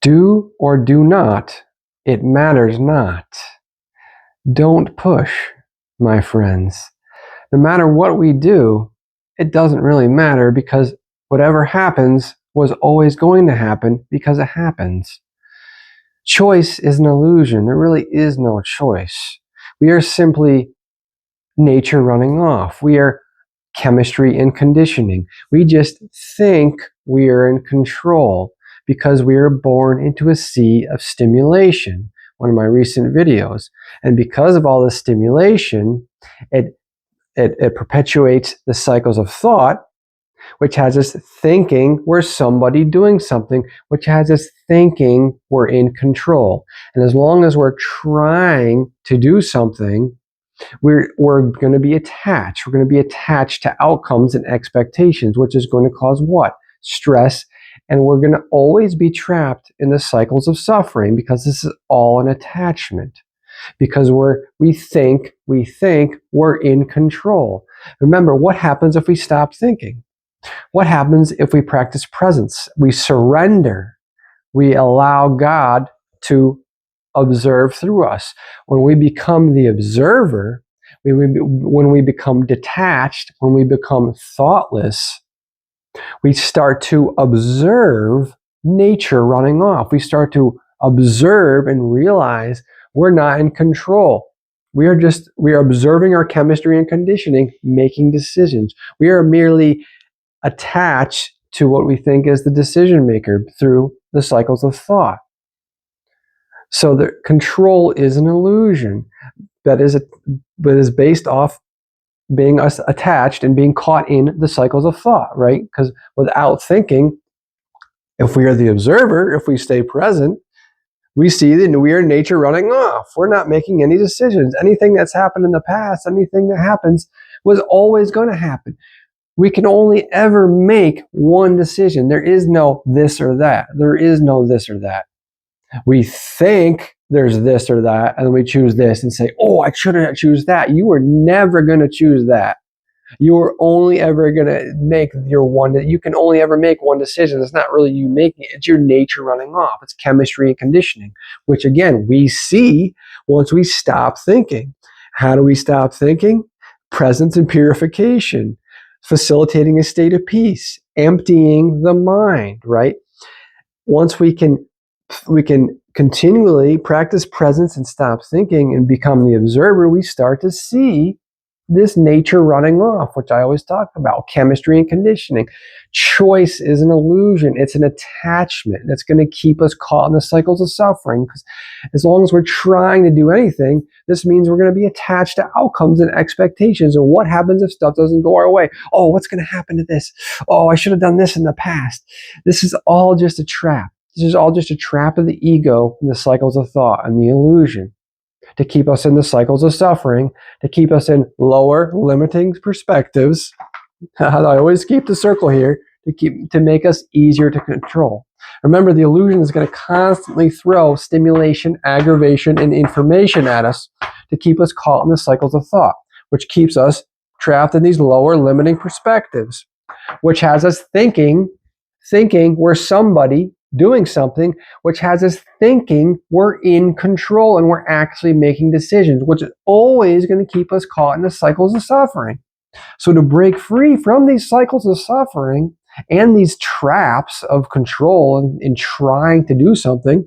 Do or do not, it matters not. Don't push, my friends. No matter what we do, it doesn't really matter because whatever happens was always going to happen because it happens. Choice is an illusion. There really is no choice. We are simply nature running off. We are chemistry and conditioning. We just think we are in control because we are born into a sea of stimulation, one of my recent videos. And because of all this stimulation, it perpetuates the cycles of thought, which has us thinking we're somebody doing something, which has us thinking we're in control. And as long as we're trying to do something, we're going to be attached. We're going to be attached to outcomes and expectations, which is going to cause what? Stress. And we're going to always be trapped in the cycles of suffering because this is all an attachment. Because we think we're in control. Remember, what happens if we stop thinking? What happens if we practice presence? We surrender. We allow God to observe through us. When we become the observer, when we become detached, when we become thoughtless, we start to observe nature running off. We start to observe and realize we're not in control. We are observing our chemistry and conditioning, making decisions. We are merely attached to what we think is the decision maker through the cycles of thought. So the control is an illusion that is based off being us attached and being caught in the cycles of thought, right? Because without thinking, if we are the observer, if we stay present, we see that we are nature running off. We're not making any decisions. Anything that's happened in the past, anything that happens was always going to happen. We can only ever make one decision. There is no this or that. There is no this or that. We think there's this or that, and we choose this and say, oh, I shouldn't choose that. You were never going to choose that. You are only ever going to make you can only ever make one decision. It's not really you making it. It's your nature running off. It's chemistry and conditioning, which again, we see once we stop thinking. How do we stop thinking? Presence and purification, facilitating a state of peace, emptying the mind, right? Once we can continually practice presence and stop thinking and become the observer, we start to see this nature running off, which I always talk about, chemistry and conditioning. Choice is an illusion. It's an attachment that's going to keep us caught in the cycles of suffering. Because as long as we're trying to do anything, this means we're going to be attached to outcomes and expectations. And what happens if stuff doesn't go our way? Oh, what's going to happen to this? Oh, I should have done this in the past. This is all just a trap. This is all just a trap of the ego and the cycles of thought and the illusion to keep us in the cycles of suffering, to keep us in lower limiting perspectives. I always keep the circle here to make us easier to control. Remember, the illusion is going to constantly throw stimulation, aggravation, and information at us to keep us caught in the cycles of thought, which keeps us trapped in these lower limiting perspectives, which has us thinking we're somebody doing something, which has us thinking we're in control and we're actually making decisions, which is always going to keep us caught in the cycles of suffering. So to break free from these cycles of suffering and these traps of control and trying to do something,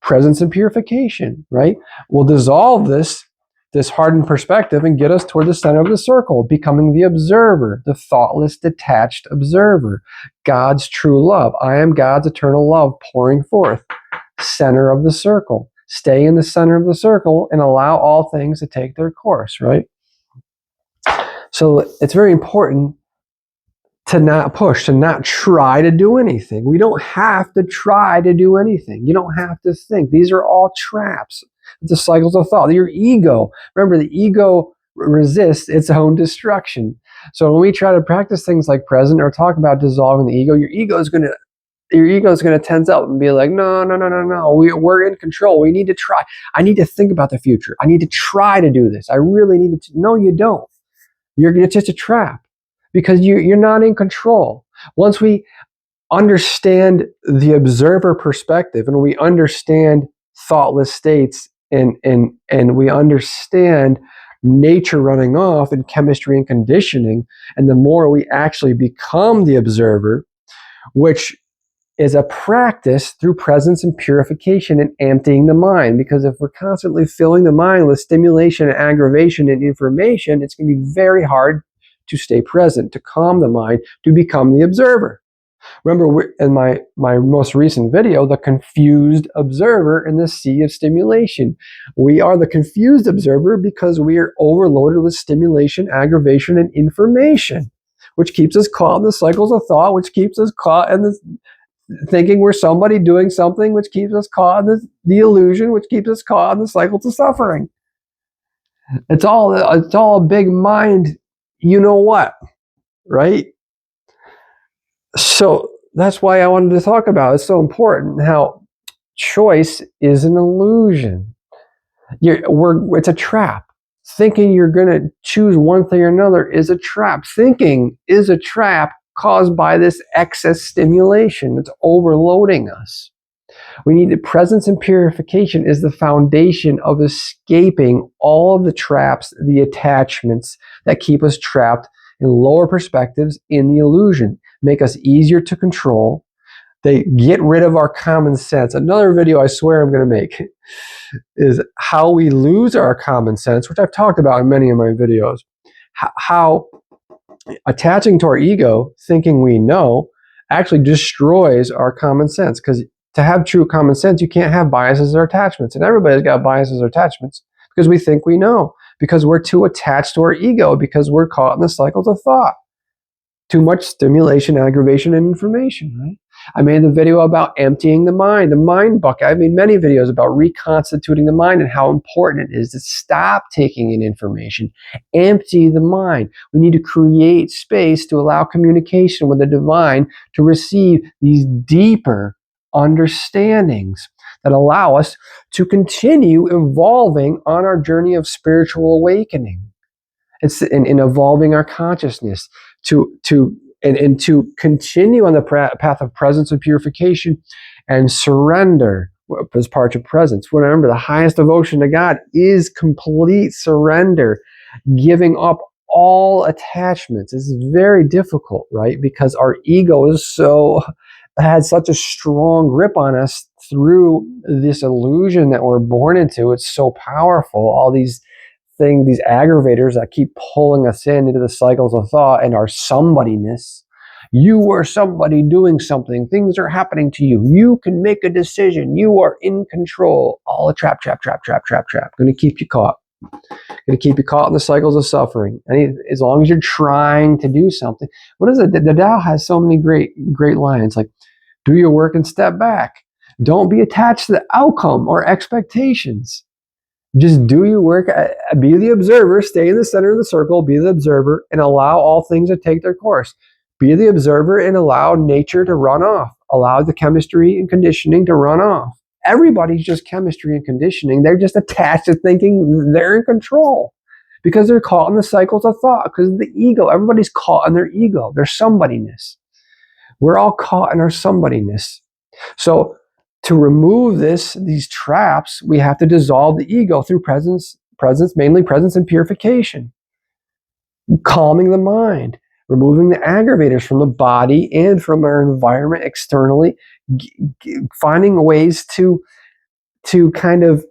presence and purification, right, will dissolve this hardened perspective and get us toward the center of the circle, becoming the observer, the thoughtless, detached observer, God's true love. I am God's eternal love pouring forth, center of the circle. Stay in the center of the circle and allow all things to take their course, right? So it's very important to not push, to not try to do anything. We don't have to try to do anything. You don't have to think. These are all traps. It's the cycles of thought. Your ego, remember, the ego resists its own destruction. So when we try to practice things like present or talk about dissolving the ego, your ego is going to tense up and be like, no. We're in control. We need to try. I need to think about the future. I need to try to do this. I really need to. No, you don't. It's just a trap because you're not in control. Once we understand the observer perspective, and we understand thoughtless states, and we understand nature running off in chemistry and conditioning, and the more we actually become the observer, which is a practice through presence and purification and emptying the mind. Because if we're constantly filling the mind with stimulation and aggravation and information, it's going to be very hard to stay present, to calm the mind, to become the observer. Remember, in my most recent video, the confused observer in the sea of stimulation. We are the confused observer because we are overloaded with stimulation, aggravation, and information, which keeps us caught in the cycles of thought, which keeps us caught in the thinking we're somebody doing something, which keeps us caught in the illusion, which keeps us caught in the cycles of suffering. It's all a big mind, you know what, right? So that's why I wanted to talk about it. It's so important how choice is an illusion. It's a trap. Thinking you're going to choose one thing or another is a trap. Thinking is a trap caused by this excess stimulation. It's overloading us. We need the presence and purification is the foundation of escaping all of the traps, the attachments that keep us trapped in lower perspectives in the illusion, make us easier to control. They get rid of our common sense. Another video I swear I'm going to make is how we lose our common sense, which I've talked about in many of my videos. How attaching to our ego, thinking we know, actually destroys our common sense. Because to have true common sense, you can't have biases or attachments. And everybody's got biases or attachments because we think we know, because we're too attached to our ego, because we're caught in the cycles of thought. Too much stimulation, aggravation, and information, right? I made the video about emptying the mind bucket. I made many videos about reconstituting the mind and how important it is to stop taking in information, empty the mind. We need to create space to allow communication with the divine to receive these deeper understandings that allow us to continue evolving on our journey of spiritual awakening. It's in evolving our consciousness to continue on the path of presence and purification and surrender as part of presence. Remember, the highest devotion to God is complete surrender, giving up all attachments. It's very difficult, right? Because our ego has such a strong grip on us through this illusion that we're born into. It's so powerful. All these things, these aggravators that keep pulling us into the cycles of thought and our somebodyness. You are somebody doing something. Things are happening to you. You can make a decision. You are in control. All a trap. Going to keep you caught. Going to keep you caught in the cycles of suffering. And as long as you're trying to do something. What is it? The Tao has so many great lines like, do your work and step back. Don't be attached to the outcome or expectations. Just do your work, be the observer, stay in the center of the circle, be the observer, and allow all things to take their course. Be the observer and allow nature to run off. Allow the chemistry and conditioning to run off. Everybody's just chemistry and conditioning. They're just attached to thinking they're in control because they're caught in the cycles of thought, because of the ego. Everybody's caught in their ego, their somebodyness. We're all caught in our somebodyness. So to remove these traps, we have to dissolve the ego through presence, mainly presence and purification, calming the mind, removing the aggravators from the body and from our environment externally, finding ways to kind of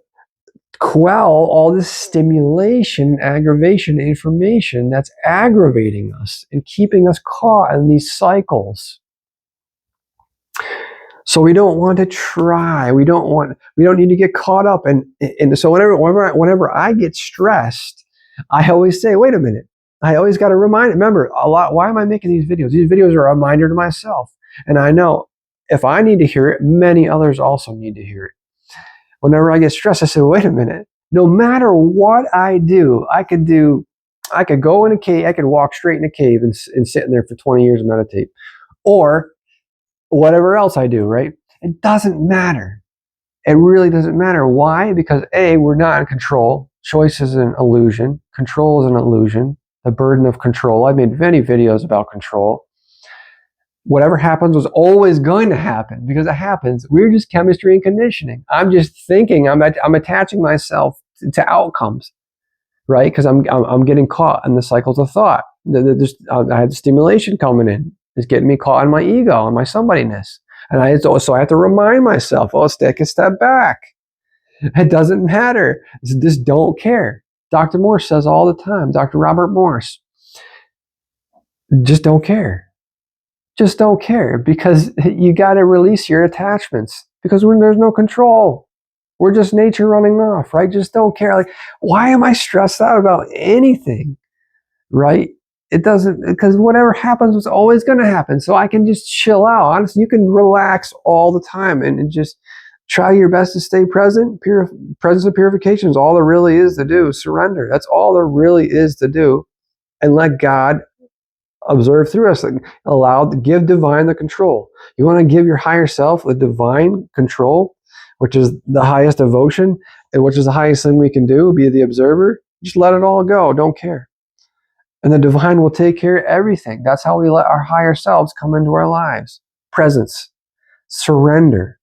quell all this stimulation, aggravation, information that's aggravating us and keeping us caught in these cycles. So we don't want to try. We don't need to get caught up. And so whenever I get stressed, I always say, wait a minute. I always got to remember why am I making these videos? These videos are a reminder to myself. And I know if I need to hear it, many others also need to hear it. Whenever I get stressed, I say, wait a minute. No matter what I do, I could go in a cave, I could walk straight in a cave and sit in there for 20 years and meditate. Or whatever else I do, right? It doesn't matter. It really doesn't matter. Why? Because A, we're not in control. Choice is an illusion. Control is an illusion. The burden of control. I made many videos about control. Whatever happens was always going to happen because it happens. We're just chemistry and conditioning. I'm just thinking, I'm attaching myself to outcomes, right? Because I'm getting caught in the cycles of thought. I had stimulation coming in. It's getting me caught in my ego and my somebodyness. And so I have to remind myself, oh, take a step back. It doesn't matter. Just don't care. Dr. Morse says all the time, Dr. Robert Morse, just don't care. Just don't care, because you got to release your attachments, because there's no control. We're just nature running off, right? Just don't care. Like, why am I stressed out about anything, right? It doesn't, because whatever happens was always going to happen. So I can just chill out. Honestly, you can relax all the time and just try your best to stay present. Presence of purification is all there really is to do. Surrender. That's all there really is to do. And let God observe through us. Give divine the control. You want to give your higher self the divine control, which is the highest devotion, and which is the highest thing we can do, be the observer. Just let it all go. Don't care. And the divine will take care of everything. That's how we let our higher selves come into our lives. Presence, surrender,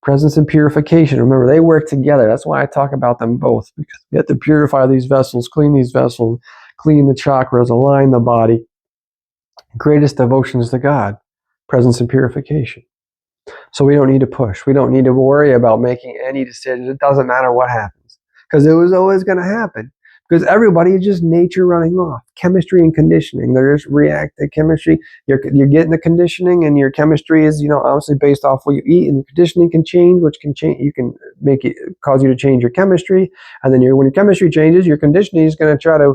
presence and purification. Remember, they work together. That's why I talk about them both, because we have to purify these vessels, clean the chakras, align the body. Greatest devotions to God, presence and purification. So we don't need to push. We don't need to worry about making any decisions. It doesn't matter what happens, because it was always going to happen. Because everybody is just nature running off. Chemistry and conditioning. They're just reactive chemistry. You're getting the conditioning, and your chemistry is, obviously based off what you eat. And the conditioning can change, which can change. You can make it cause you to change your chemistry. And then when your chemistry changes, your conditioning is going to try to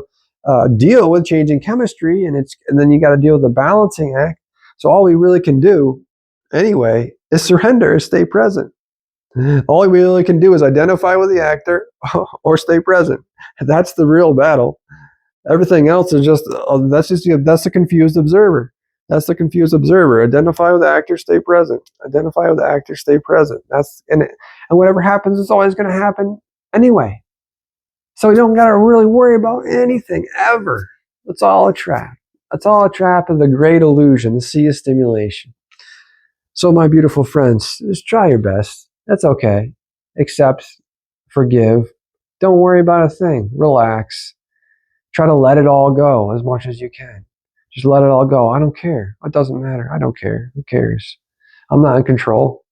deal with changing chemistry, and then you got to deal with the balancing act. So all we really can do, anyway, is surrender, stay present. All we really can do is identify with the actor or stay present. That's the real battle. Everything else is that's the confused observer. That's the confused observer. Identify with the actor, stay present. Identify with the actor, stay present. And whatever happens is always going to happen anyway. So you don't got to really worry about anything ever. It's all a trap. It's all a trap of the great illusion, the sea of stimulation. So my beautiful friends, just try your best. That's okay. Accept, forgive. Don't worry about a thing. Relax. Try to let it all go as much as you can. Just let it all go. I don't care. It doesn't matter. I don't care. Who cares? I'm not in control.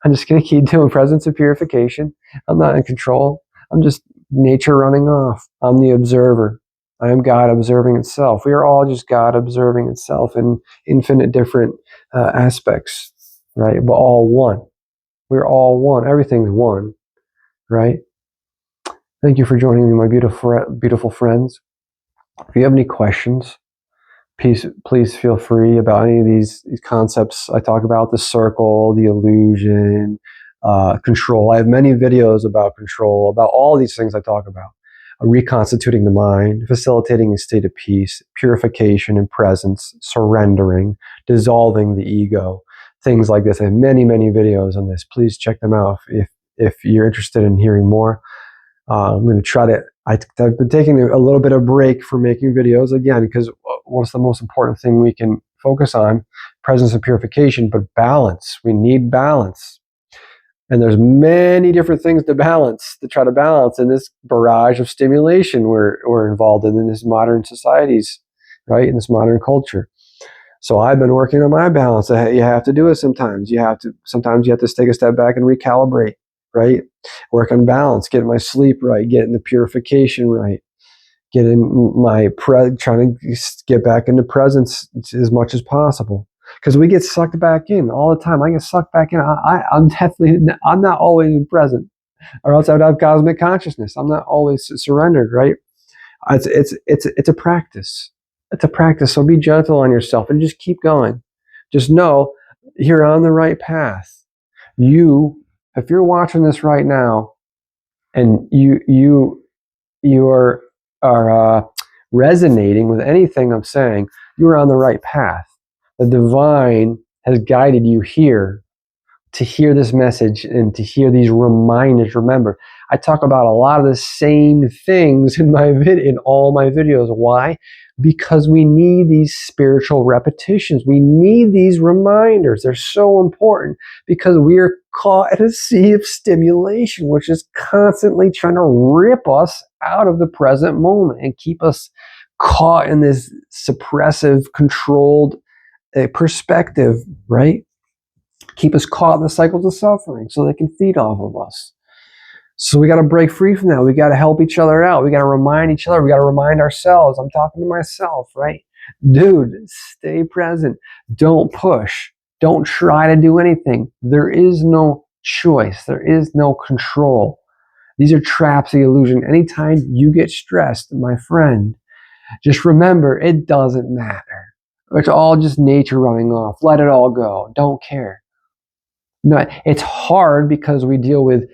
I'm just going to keep doing presence of purification. I'm not in control. I'm just nature running off. I'm the observer. I am God observing itself. We are all just God observing itself in infinite different aspects, right? But all one. We're all one. Everything's one, right? Thank you for joining me, my beautiful friends. If you have any questions, please feel free about any of these concepts I talk about: the circle, the illusion, control. I have many videos about control, about all these things I talk about. Reconstituting the mind, facilitating a state of peace, purification and presence, surrendering, dissolving the ego, things like this. I have many, many videos on this. Please check them out if you're interested in hearing more. I'm going to try to, I've been taking a little bit of break from making videos, again, because what's the most important thing we can focus on? Presence and purification, but balance. We need balance. And there's many different things to try to balance in this barrage of stimulation we're involved in this modern societies, right? In this modern culture. So I've been working on my balance. You have to do it sometimes. Sometimes you have to take a step back and recalibrate, right? Work on balance, getting my sleep right, getting the purification right, trying to get back into presence as much as possible. Because we get sucked back in all the time. I get sucked back in. I'm not always present, or else I would have cosmic consciousness. I'm not always surrendered, right? It's a practice. It's a practice. So be gentle on yourself and just keep going. Just know you're on the right path. If you're watching this right now, and you are resonating with anything I'm saying, you're on the right path. The divine has guided you here to hear this message and to hear these reminders. Remember, I talk about a lot of the same things in all my videos. Why? Because we need these spiritual repetitions. We need these reminders. They're so important because we are caught in a sea of stimulation, which is constantly trying to rip us out of the present moment and keep us caught in this suppressive, controlled perspective, right? Keep us caught in the cycles of suffering so they can feed off of us. So we got to break free from that. We got to help each other out. We got to remind each other. We got to remind ourselves. I'm talking to myself, right? Dude, stay present. Don't push. Don't try to do anything. There is no choice. There is no control. These are traps of the illusion. Anytime you get stressed, my friend, just remember, it doesn't matter. It's all just nature running off. Let it all go. Don't care. No, it's hard because we deal with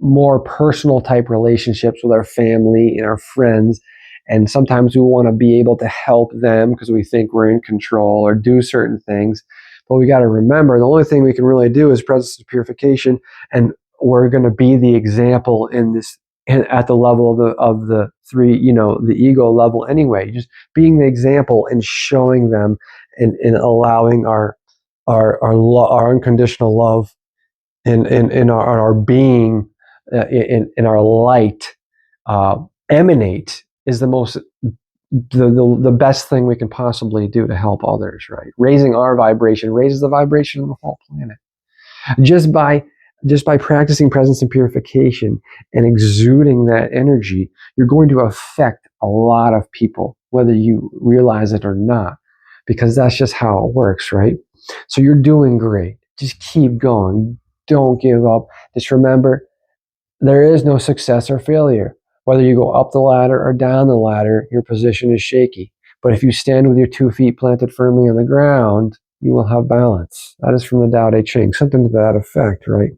more personal type relationships with our family and our friends. And sometimes we want to be able to help them because we think we're in control or do certain things. But we got to remember the only thing we can really do is presence of purification. And we're going to be the example in this at the level of the three, the ego level anyway. Just being the example and showing them and allowing our unconditional love in our being, in our light, emanate is the best thing we can possibly do to help others, right? Raising our vibration raises the vibration of the whole planet. Just by practicing presence and purification and exuding that energy, you're going to affect a lot of people, whether you realize it or not, because that's just how it works, right? So you're doing great. Just keep going. Don't give up. Just remember, there is no success or failure. Whether you go up the ladder or down the ladder, your position is shaky. But if you stand with your 2 feet planted firmly on the ground, you will have balance. That is from the Tao Te Ching, something to that effect, right?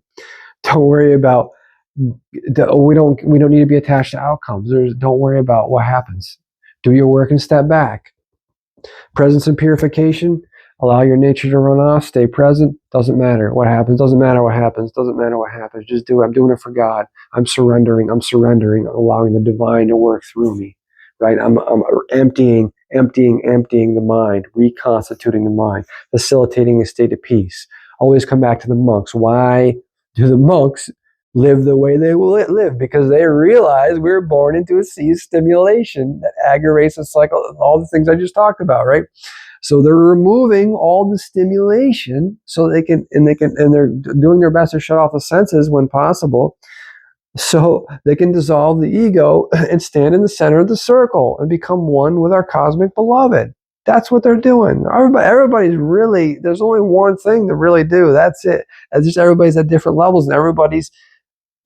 Don't worry about, we don't need to be attached to outcomes. Don't worry about what happens. Do your work and step back. Presence and purification, allow your nature to run off, stay present, doesn't matter what happens, doesn't matter what happens, doesn't matter what happens, just do it. I'm doing it for God. I'm surrendering, allowing the divine to work through me, right? I'm emptying the mind, reconstituting the mind, facilitating a state of peace. Always come back to the monks. Why do the monks live the way they will live? Because they realize we were born into a sea of stimulation that aggravates the cycle, all the things I just talked about, right? So they're removing all the stimulation so they're doing their best to shut off the senses when possible, so they can dissolve the ego and stand in the center of the circle and become one with our cosmic beloved. That's what they're doing. Everybody's really, there's only one thing to really do. That's it. It's just everybody's at different levels and everybody's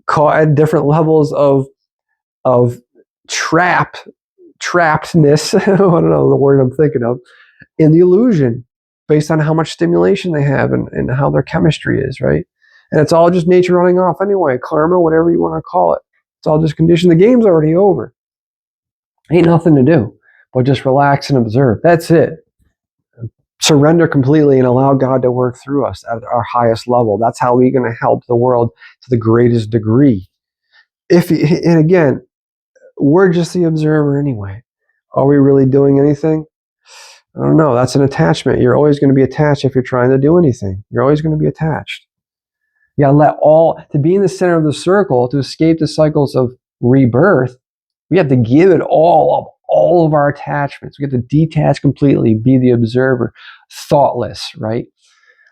caught at different levels of trappedness. I don't know the word I'm thinking of. In the illusion, based on how much stimulation they have and how their chemistry is, right? And it's all just nature running off anyway, karma, whatever you want to call it. It's all just conditioned. The game's already over. Ain't nothing to do but just relax and observe. That's it. Surrender completely and allow God to work through us at our highest level. That's how we're going to help the world to the greatest degree. And again, we're just the observer anyway. Are we really doing anything? I don't know. That's an attachment. You're always going to be attached if you're trying to do anything. You're always going to be attached. You got to be in the center of the circle, to escape the cycles of rebirth, we have to give it all up, all of our attachments. We have to detach completely, be the observer, thoughtless, right?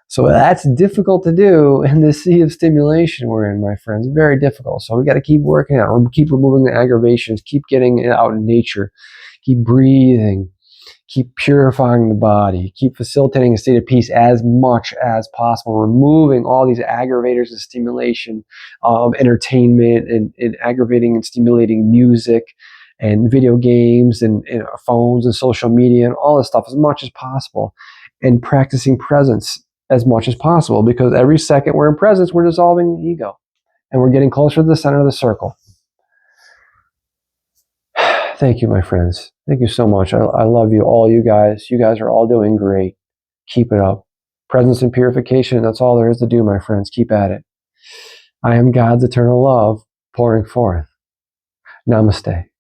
So that's difficult to do in the sea of stimulation we're in, my friends. Very difficult. So we got to keep working on it. Keep removing the aggravations. Keep getting it out in nature. Keep breathing. Keep purifying the body. Keep facilitating a state of peace as much as possible. Removing all these aggravators of stimulation, entertainment, and aggravating and stimulating music and video games and phones and social media and all this stuff as much as possible. And practicing presence as much as possible, because every second we're in presence, we're dissolving the ego and we're getting closer to the center of the circle. Thank you, my friends. Thank you so much. I love you, all you guys. You guys are all doing great. Keep it up. presence and purification, and that's all there is to do, my friends. Keep at it. I am God's eternal love pouring forth. Namaste.